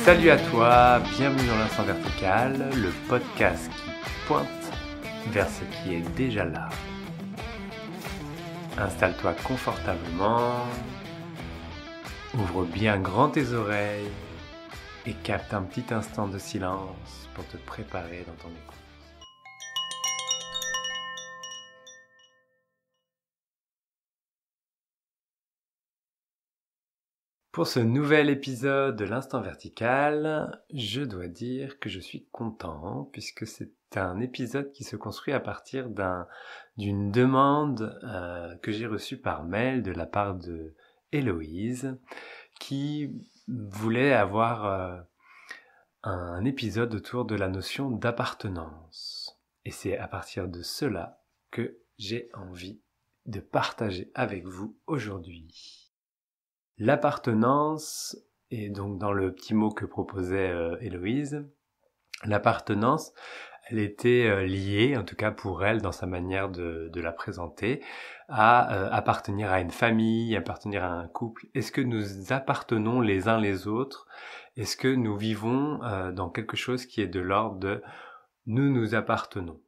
Salut à toi, bienvenue dans l'Instant Vertical, le podcast qui pointe vers ce qui est déjà là. Installe-toi confortablement, ouvre bien grand tes oreilles et capte un petit instant de silence pour te préparer dans ton écoute. Pour ce nouvel épisode de l'Instant Vertical, je dois dire que je suis content puisque c'est un épisode qui se construit à partir d'une demande que j'ai reçue par mail de la part de Héloïse qui voulait avoir un épisode autour de la notion d'appartenance. Et c'est à partir de cela que j'ai envie de partager avec vous aujourd'hui. L'appartenance, et donc dans le petit mot que proposait Héloïse, l'appartenance, elle était liée, en tout cas pour elle, dans sa manière de la présenter, à appartenir à une famille, appartenir à un couple. Est-ce que nous appartenons les uns les autres ? Est-ce que nous vivons dans quelque chose qui est de l'ordre de « nous appartenons » ?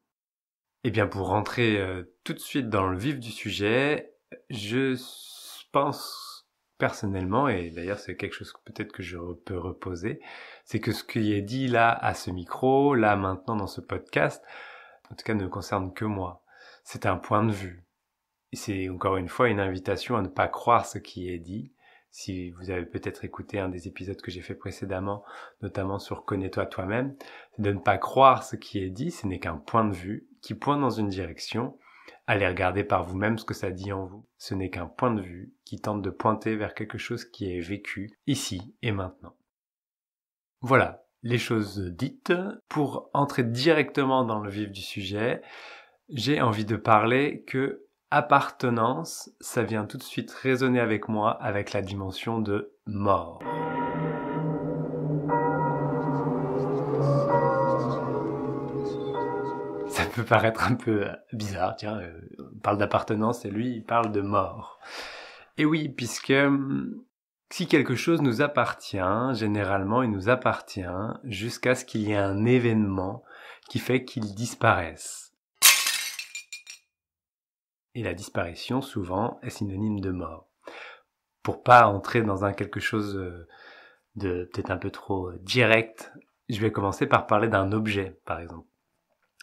Eh bien, pour rentrer tout de suite dans le vif du sujet, je pense personnellement, et d'ailleurs c'est quelque chose peut-être que je peux reposer, c'est que ce qui est dit là à ce micro, là maintenant dans ce podcast, en tout cas ne concerne que moi. C'est un point de vue. Et c'est encore une fois une invitation à ne pas croire ce qui est dit. Si vous avez peut-être écouté un des épisodes que j'ai fait précédemment, notamment sur Connais-toi toi-même, c'est de ne pas croire ce qui est dit, ce n'est qu'un point de vue qui pointe dans une direction. Allez regarder par vous-même ce que ça dit en vous. Ce n'est qu'un point de vue qui tente de pointer vers quelque chose qui est vécu ici et maintenant. Voilà, les choses dites. Pour entrer directement dans le vif du sujet, j'ai envie de parler que appartenance, ça vient tout de suite résonner avec moi avec la dimension de mort. Ça peut paraître un peu bizarre, tiens, on parle d'appartenance et lui, il parle de mort. Et oui, puisque si quelque chose nous appartient, généralement, il nous appartient jusqu'à ce qu'il y ait un événement qui fait qu'il disparaisse. Et la disparition, souvent, est synonyme de mort. Pour pas entrer dans quelque chose de peut-être un peu trop direct, je vais commencer par parler d'un objet, par exemple.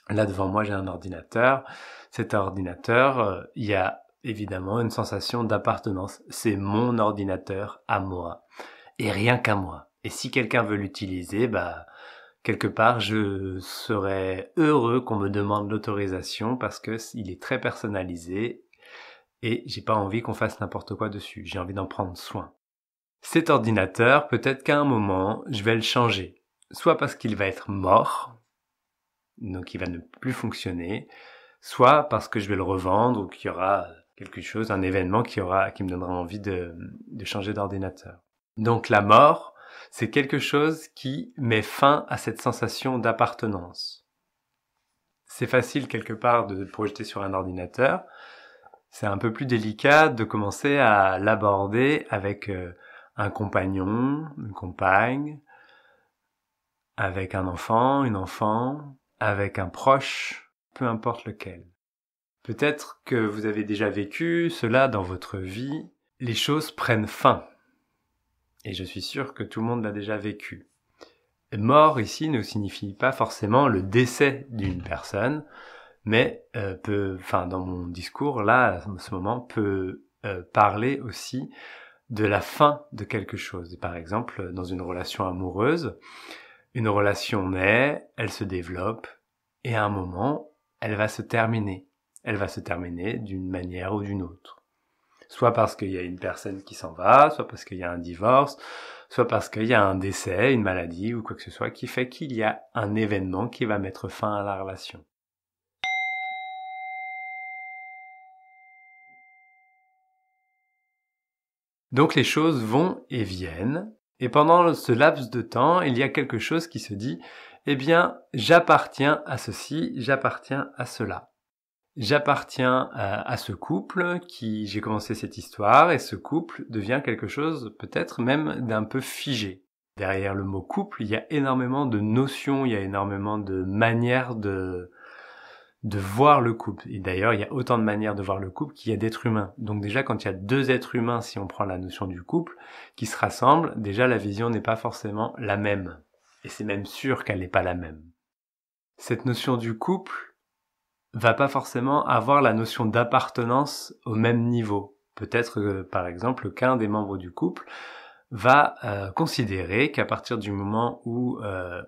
Là, devant moi, j'ai un ordinateur. Cet ordinateur, il y a évidemment une sensation d'appartenance. C'est mon ordinateur à moi. Et rien qu'à moi. Et si quelqu'un veut l'utiliser, quelque part, je serais heureux qu'on me demande l'autorisation parce que il est très personnalisé et j'ai pas envie qu'on fasse n'importe quoi dessus. J'ai envie d'en prendre soin. Cet ordinateur, peut-être qu'à un moment, je vais le changer. Soit parce qu'il va être mort, donc il va ne plus fonctionner, soit parce que je vais le revendre ou qu'il y aura quelque chose, un événement qui me donnera envie de changer d'ordinateur. Donc la mort, c'est quelque chose qui met fin à cette sensation d'appartenance. C'est facile quelque part de projeter sur un ordinateur, c'est un peu plus délicat de commencer à l'aborder avec un compagnon, une compagne, avec un enfant, une enfant, avec un proche, peu importe lequel. Peut-être que vous avez déjà vécu cela dans votre vie, les choses prennent fin. Et je suis sûr que tout le monde l'a déjà vécu. Mort ici ne signifie pas forcément le décès d'une personne, mais dans mon discours là, à ce moment, peut parler aussi de la fin de quelque chose. Par exemple, dans une relation amoureuse, une relation naît, elle se développe, et à un moment, elle va se terminer. Elle va se terminer d'une manière ou d'une autre. Soit parce qu'il y a une personne qui s'en va, soit parce qu'il y a un divorce, soit parce qu'il y a un décès, une maladie ou quoi que ce soit qui fait qu'il y a un événement qui va mettre fin à la relation. Donc les choses vont et viennent, et pendant ce laps de temps, il y a quelque chose qui se dit « Eh bien, j'appartiens à ceci, j'appartiens à cela. » J'appartiens à ce couple j'ai commencé cette histoire, et ce couple devient quelque chose peut-être même d'un peu figé. Derrière le mot couple, il y a énormément de notions, il y a énormément de manières de voir le couple. Et d'ailleurs, il y a autant de manières de voir le couple qu'il y a d'êtres humains. Donc déjà, quand il y a deux êtres humains, si on prend la notion du couple, qui se rassemblent, déjà la vision n'est pas forcément la même. Et c'est même sûr qu'elle n'est pas la même. Cette notion du couple va pas forcément avoir la notion d'appartenance au même niveau. Peut-être que, par exemple, qu'un des membres du couple va considérer qu'à partir du moment où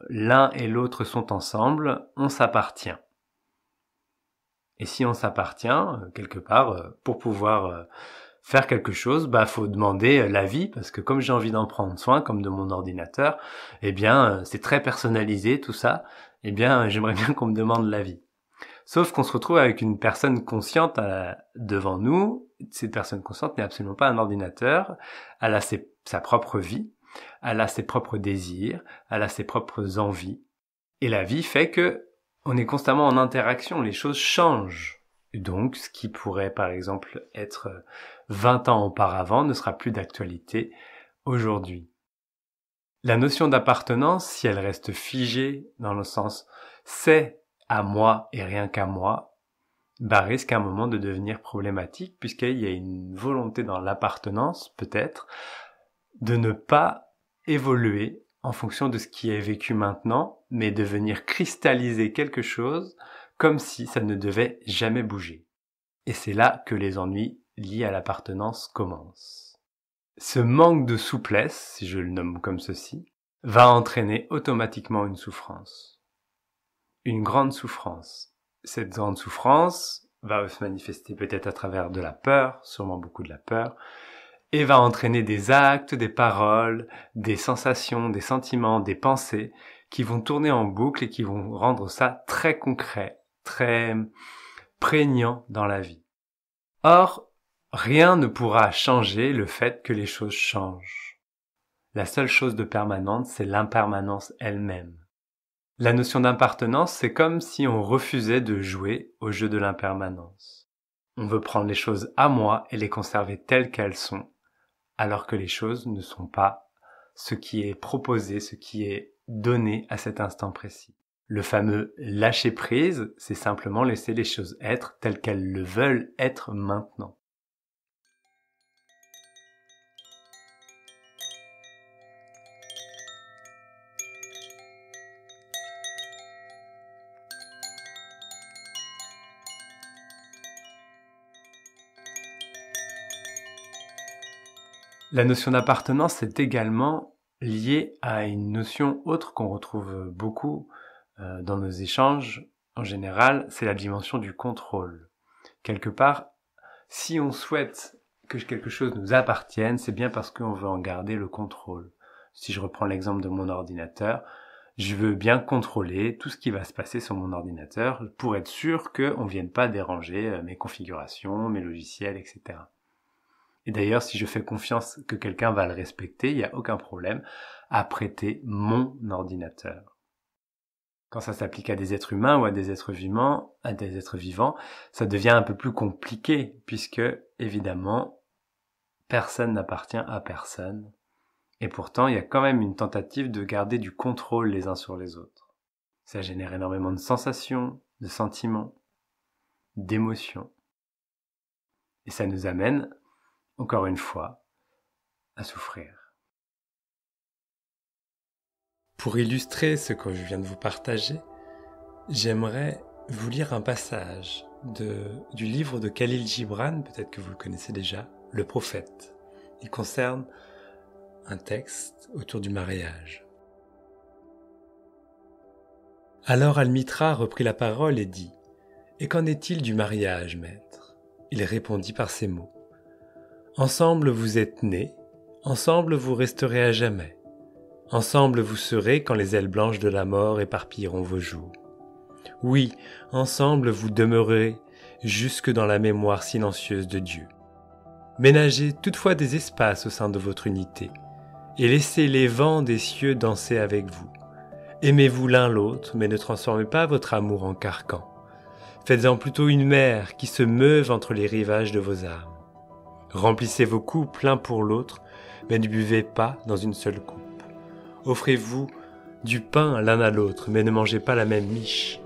l'un et l'autre sont ensemble, on s'appartient. Et si on s'appartient, quelque part, pour pouvoir faire quelque chose, faut demander l'avis, parce que comme j'ai envie d'en prendre soin, comme de mon ordinateur, c'est très personnalisé tout ça, j'aimerais bien qu'on me demande l'avis. Sauf qu'on se retrouve avec une personne consciente devant nous. Cette personne consciente n'est absolument pas un ordinateur, elle a sa propre vie, elle a ses propres désirs, elle a ses propres envies. Et la vie fait que on est constamment en interaction, les choses changent. Et donc, ce qui pourrait, par exemple, être 20 ans auparavant ne sera plus d'actualité aujourd'hui. La notion d'appartenance, si elle reste figée dans le sens « c'est à moi et rien qu'à moi », risque à un moment de devenir problématique, puisqu'il y a une volonté dans l'appartenance, peut-être, de ne pas évoluer en fonction de ce qui est vécu maintenant, mais de venir cristalliser quelque chose comme si ça ne devait jamais bouger. Et c'est là que les ennuis liés à l'appartenance commencent. Ce manque de souplesse, si je le nomme comme ceci, va entraîner automatiquement une souffrance. Une grande souffrance. Cette grande souffrance va se manifester peut-être à travers de la peur, sûrement beaucoup de la peur, et va entraîner des actes, des paroles, des sensations, des sentiments, des pensées qui vont tourner en boucle et qui vont rendre ça très concret, très prégnant dans la vie. Or, rien ne pourra changer le fait que les choses changent. La seule chose de permanente, c'est l'impermanence elle-même. La notion d'appartenance, c'est comme si on refusait de jouer au jeu de l'impermanence. On veut prendre les choses à moi et les conserver telles qu'elles sont, alors que les choses ne sont pas ce qui est proposé, ce qui est donné à cet instant précis. Le fameux lâcher prise, c'est simplement laisser les choses être telles qu'elles le veulent être maintenant. La notion d'appartenance est également liée à une notion autre qu'on retrouve beaucoup dans nos échanges. En général, c'est la dimension du contrôle. Quelque part, si on souhaite que quelque chose nous appartienne, c'est bien parce qu'on veut en garder le contrôle. Si je reprends l'exemple de mon ordinateur, je veux bien contrôler tout ce qui va se passer sur mon ordinateur pour être sûr qu'on ne vienne pas déranger mes configurations, mes logiciels, etc. Et d'ailleurs, si je fais confiance que quelqu'un va le respecter, il n'y a aucun problème à prêter mon ordinateur. Quand ça s'applique à des êtres humains ou à des êtres vivants, ça devient un peu plus compliqué puisque, évidemment, personne n'appartient à personne. Et pourtant, il y a quand même une tentative de garder du contrôle les uns sur les autres. Ça génère énormément de sensations, de sentiments, d'émotions. Et ça nous amène, encore une fois, à souffrir. Pour illustrer ce que je viens de vous partager, j'aimerais vous lire un passage du livre de Khalil Gibran, peut-être que vous le connaissez déjà, Le Prophète. Il concerne un texte autour du mariage. Alors Al-Mitra reprit la parole et dit « Et qu'en est-il du mariage, maître ?» Il répondit par ces mots « Ensemble vous êtes nés, ensemble vous resterez à jamais. Ensemble vous serez quand les ailes blanches de la mort éparpilleront vos joues. Oui, ensemble vous demeurez jusque dans la mémoire silencieuse de Dieu. Ménagez toutefois des espaces au sein de votre unité, et laissez les vents des cieux danser avec vous. Aimez-vous l'un l'autre, mais ne transformez pas votre amour en carcan. Faites-en plutôt une mer qui se meuve entre les rivages de vos âmes. Remplissez vos coupes l'un pour l'autre, mais ne buvez pas dans une seule coupe. Offrez-vous du pain l'un à l'autre, mais ne mangez pas la même miche.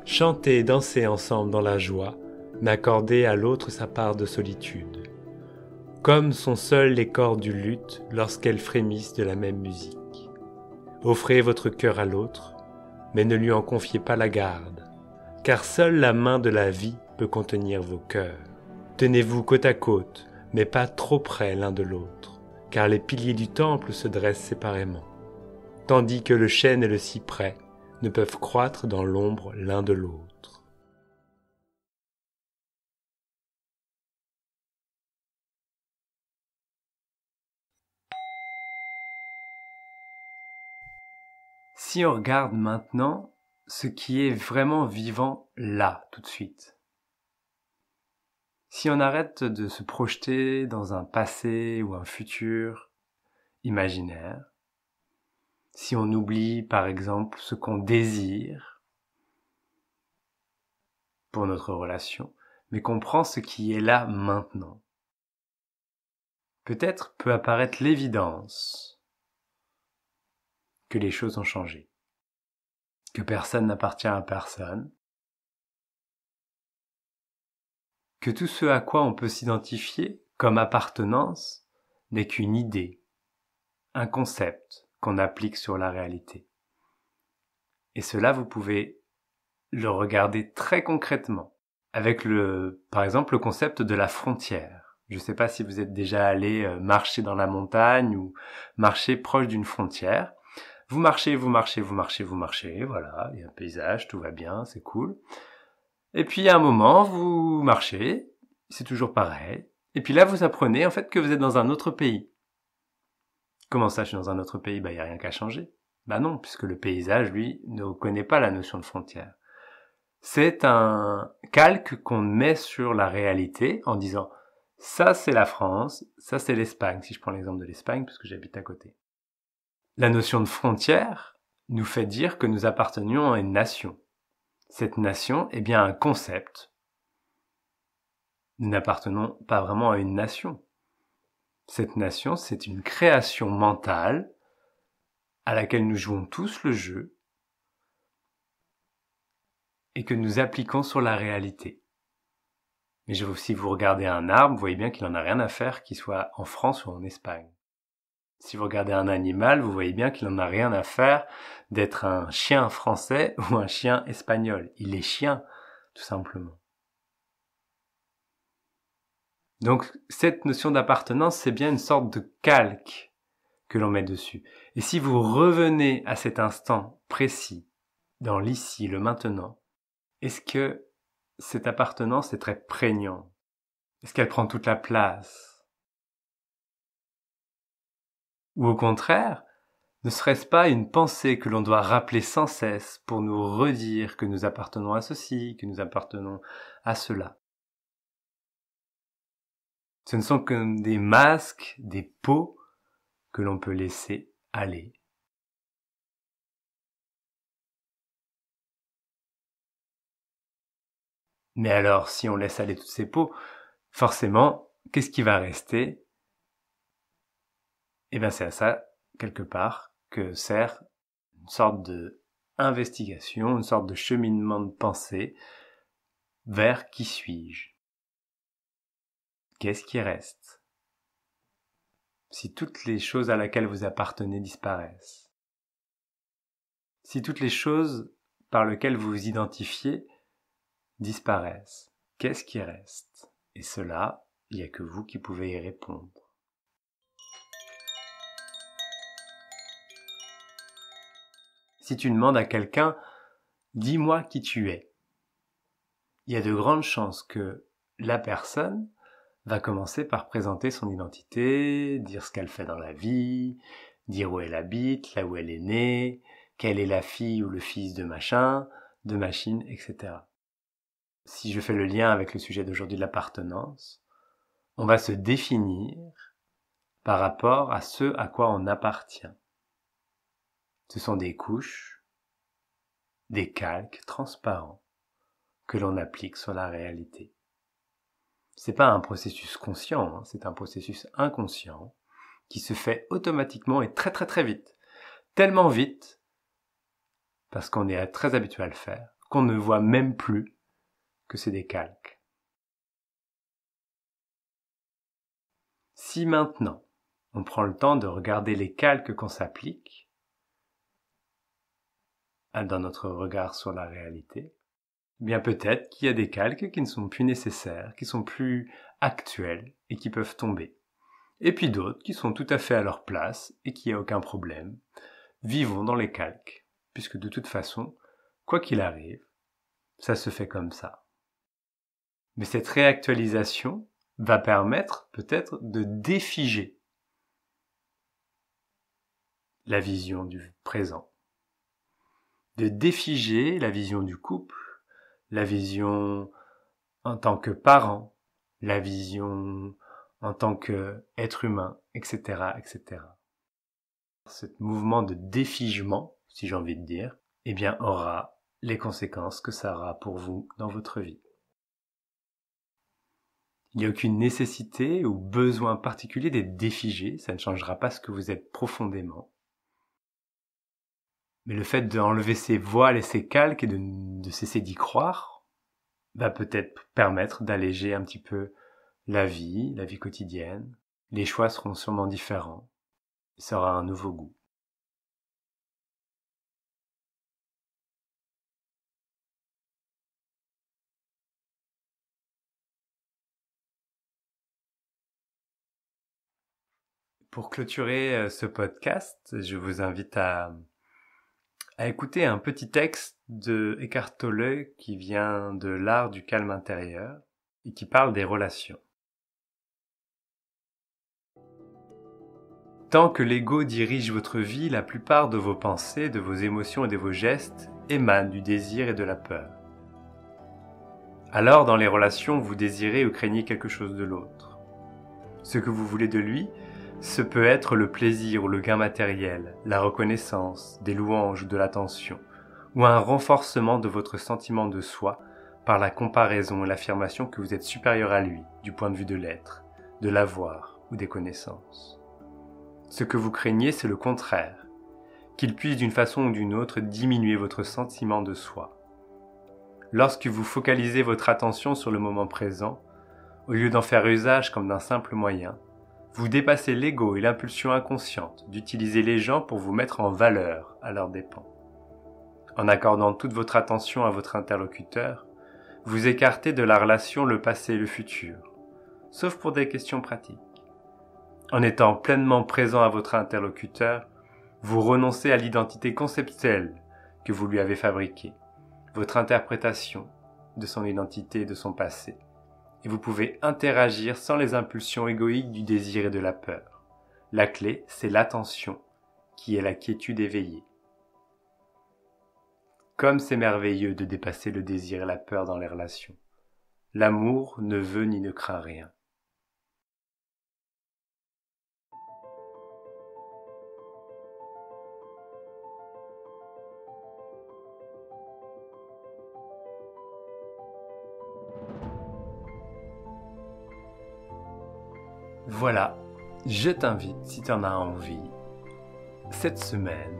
Chantez et dansez ensemble dans la joie, mais accordez à l'autre sa part de solitude. Comme sont seules les cordes du luth lorsqu'elles frémissent de la même musique. Offrez votre cœur à l'autre, mais ne lui en confiez pas la garde, car seule la main de la vie peut contenir vos cœurs. Tenez-vous côte à côte, mais pas trop près l'un de l'autre, car les piliers du temple se dressent séparément, tandis que le chêne et le cyprès ne peuvent croître dans l'ombre l'un de l'autre. Si on regarde maintenant ce qui est vraiment vivant là, tout de suite. Si on arrête de se projeter dans un passé ou un futur imaginaire, si on oublie par exemple ce qu'on désire pour notre relation, mais qu'on prend ce qui est là maintenant, peut-être peut apparaître l'évidence que les choses ont changé, que personne n'appartient à personne, que tout ce à quoi on peut s'identifier comme appartenance n'est qu'une idée, un concept qu'on applique sur la réalité. Et cela, vous pouvez le regarder très concrètement avec par exemple, le concept de la frontière. Je ne sais pas si vous êtes déjà allé marcher dans la montagne ou marcher proche d'une frontière. Vous marchez, voilà, il y a un paysage, tout va bien, c'est cool. Et puis à un moment, vous marchez, c'est toujours pareil. Et puis là, vous apprenez en fait que vous êtes dans un autre pays. Comment ça, je suis dans un autre pays? Il n'y a rien qu'à changer. Non, puisque le paysage, lui, ne connaît pas la notion de frontière. C'est un calque qu'on met sur la réalité en disant ça c'est la France, ça c'est l'Espagne, si je prends l'exemple de l'Espagne, puisque j'habite à côté. La notion de frontière nous fait dire que nous appartenions à une nation. Cette nation est bien un concept. Nous n'appartenons pas vraiment à une nation. Cette nation, c'est une création mentale à laquelle nous jouons tous le jeu et que nous appliquons sur la réalité. Mais si vous regardez un arbre, vous voyez bien qu'il n'en a rien à faire qu'il soit en France ou en Espagne. Si vous regardez un animal, vous voyez bien qu'il n'en a rien à faire d'être un chien français ou un chien espagnol. Il est chien, tout simplement. Donc, cette notion d'appartenance, c'est bien une sorte de calque que l'on met dessus. Et si vous revenez à cet instant précis, dans l'ici, le maintenant, est-ce que cette appartenance est très prégnante? Est-ce qu'elle prend toute la place? Ou au contraire, ne serait-ce pas une pensée que l'on doit rappeler sans cesse pour nous redire que nous appartenons à ceci, que nous appartenons à cela? Ce ne sont que des masques, des peaux que l'on peut laisser aller. Mais alors, si on laisse aller toutes ces peaux, forcément, qu'est-ce qui va rester? Eh bien, c'est à ça, quelque part, que sert une sorte de investigation, une sorte de cheminement de pensée vers qui suis-je? Qu'est-ce qui reste? Si toutes les choses à laquelle vous appartenez disparaissent, si toutes les choses par lesquelles vous vous identifiez disparaissent, qu'est-ce qui reste? Et cela, il n'y a que vous qui pouvez y répondre. Si tu demandes à quelqu'un, dis-moi qui tu es, il y a de grandes chances que la personne va commencer par présenter son identité, dire ce qu'elle fait dans la vie, dire où elle habite, là où elle est née, quelle est la fille ou le fils de machin, de machine, etc. Si je fais le lien avec le sujet d'aujourd'hui de l'appartenance, on va se définir par rapport à ce à quoi on appartient. Ce sont des couches, des calques transparents que l'on applique sur la réalité. C'est pas un processus conscient, c'est un processus inconscient qui se fait automatiquement et très très très vite. tellement vite, parce qu'on est très habitué à le faire, qu'on ne voit même plus que c'est des calques. Si maintenant, on prend le temps de regarder les calques qu'on s'applique dans notre regard sur la réalité, eh bien peut-être qu'il y a des calques qui ne sont plus nécessaires, qui sont plus actuels et qui peuvent tomber. Et puis d'autres qui sont tout à fait à leur place et qui n'y a aucun problème. Vivons dans les calques, puisque de toute façon, quoi qu'il arrive, ça se fait comme ça. Mais cette réactualisation va permettre peut-être de défiger la vision du présent, de défiger la vision du couple, la vision en tant que parent, la vision en tant qu'être humain, etc., etc. Ce mouvement de défigement, si j'ai envie de dire, eh bien, aura les conséquences que ça aura pour vous dans votre vie. Il n'y a aucune nécessité ou besoin particulier d'être défigé, ça ne changera pas ce que vous êtes profondément. Mais le fait d'enlever ces voiles et ces calques et de cesser d'y croire va peut-être permettre d'alléger un petit peu la vie quotidienne. Les choix seront sûrement différents. Ça aura un nouveau goût. Pour clôturer ce podcast, je vous invite à écouter un petit texte de Eckhart Tolle qui vient de l'art du calme intérieur et qui parle des relations. Tant que l'ego dirige votre vie, la plupart de vos pensées, de vos émotions et de vos gestes émanent du désir et de la peur. Alors, dans les relations, vous désirez ou craignez quelque chose de l'autre. Ce que vous voulez de lui, ce peut être le plaisir ou le gain matériel, la reconnaissance, des louanges ou de l'attention, ou un renforcement de votre sentiment de soi par la comparaison et l'affirmation que vous êtes supérieur à lui, du point de vue de l'être, de l'avoir ou des connaissances. Ce que vous craignez, c'est le contraire, qu'il puisse d'une façon ou d'une autre diminuer votre sentiment de soi. Lorsque vous focalisez votre attention sur le moment présent, au lieu d'en faire usage comme d'un simple moyen, vous dépassez l'ego et l'impulsion inconsciente d'utiliser les gens pour vous mettre en valeur à leurs dépens. En accordant toute votre attention à votre interlocuteur, vous écartez de la relation le passé et le futur, sauf pour des questions pratiques. En étant pleinement présent à votre interlocuteur, vous renoncez à l'identité conceptuelle que vous lui avez fabriquée, votre interprétation de son identité et de son passé. Et vous pouvez interagir sans les impulsions égoïques du désir et de la peur. La clé, c'est l'attention, qui est la quiétude éveillée. Comme c'est merveilleux de dépasser le désir et la peur dans les relations. L'amour ne veut ni ne craint rien. Voilà, je t'invite, si tu en as envie, cette semaine,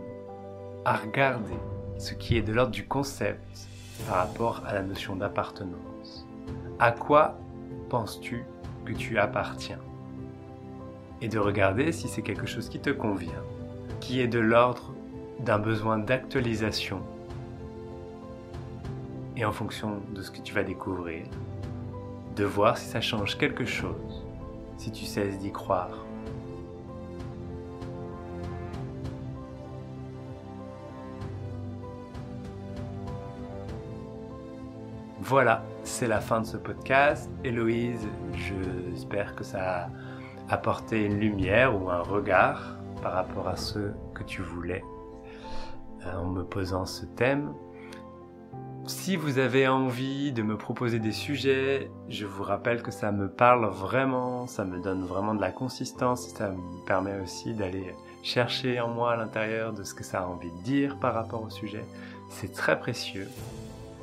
à regarder ce qui est de l'ordre du concept par rapport à la notion d'appartenance. À quoi penses-tu que tu appartiens? Et de regarder si c'est quelque chose qui te convient, qui est de l'ordre d'un besoin d'actualisation. Et en fonction de ce que tu vas découvrir, de voir si ça change quelque chose, si tu cesses d'y croire. Voilà, c'est la fin de ce podcast. Héloïse, j'espère que ça a apporté une lumière ou un regard par rapport à ce que tu voulais en me posant ce thème. Si vous avez envie de me proposer des sujets, je vous rappelle que ça me parle vraiment, ça me donne vraiment de la consistance, ça me permet aussi d'aller chercher en moi à l'intérieur de ce que ça a envie de dire par rapport au sujet. C'est très précieux.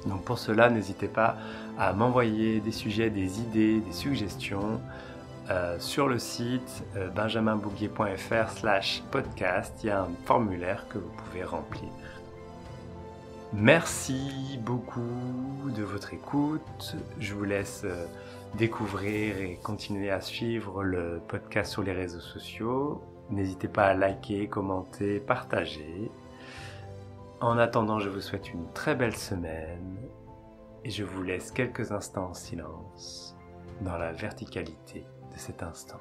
Donc pour cela, n'hésitez pas à m'envoyer des sujets, des idées, des suggestions sur le site benjaminbouguier.fr/podcast, il y a un formulaire que vous pouvez remplir. Merci beaucoup de votre écoute. Je vous laisse découvrir et continuer à suivre le podcast sur les réseaux sociaux. N'hésitez pas à liker, commenter, partager. En attendant, je vous souhaite une très belle semaine et je vous laisse quelques instants en silence dans la verticalité de cet instant.